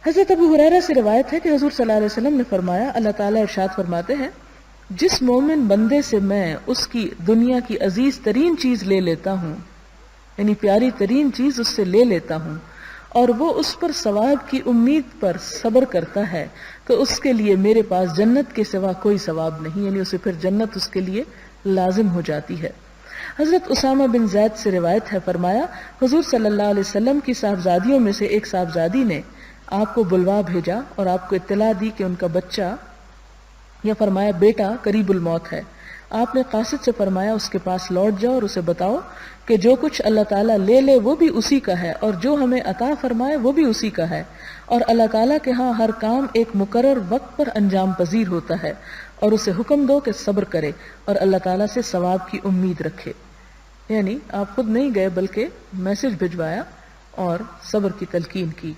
हज़रत अबू हुरैरा से रिवायत है कि हुज़ूर सल्लल्लाहु अलैहि वसल्लम ने फरमाया, अल्लाह ताला इरशाद फरमाते हैं, जिस मोमिन बंदे से मैं उसकी दुनिया की अजीज तरीन चीज ले लेता हूँ, यानी प्यारी तरीन चीज उससे ले लेता हूँ, और वो उस पर सवाब की उम्मीद पर सब्र करता है, तो उसके लिए मेरे पास जन्नत के सिवा कोई सवाब नहीं, यानी उसे फिर जन्नत उसके लिए लाजिम हो जाती है। हजरत उसामा बिन जैद से रिवायत है, फरमाया हुजूर सल्लल्लाहु अलैहि वसल्लम की साहबजादियों में से एक साहबजादी ने आपको बुलवा भेजा और आपको इत्तला दी कि उनका बच्चा या फरमाया बेटा करीबुल मौत है। आपने कासिद से फरमाया उसके पास लौट जाओ और उसे बताओ कि जो कुछ अल्लाह ताला ले ले वो भी उसी का है, और जो हमें अता फरमाए वो भी उसी का है, और अल्लाह ताला के यहाँ हर काम एक मुकर्रर वक्त पर अंजाम पजीर होता है, और उसे हुक्म दो कि सब्र करे और अल्लाह ताला से सवाब की उम्मीद रखे। यानी आप खुद नहीं गए बल्कि मैसेज भिजवाया और सब्र की तलकीन की।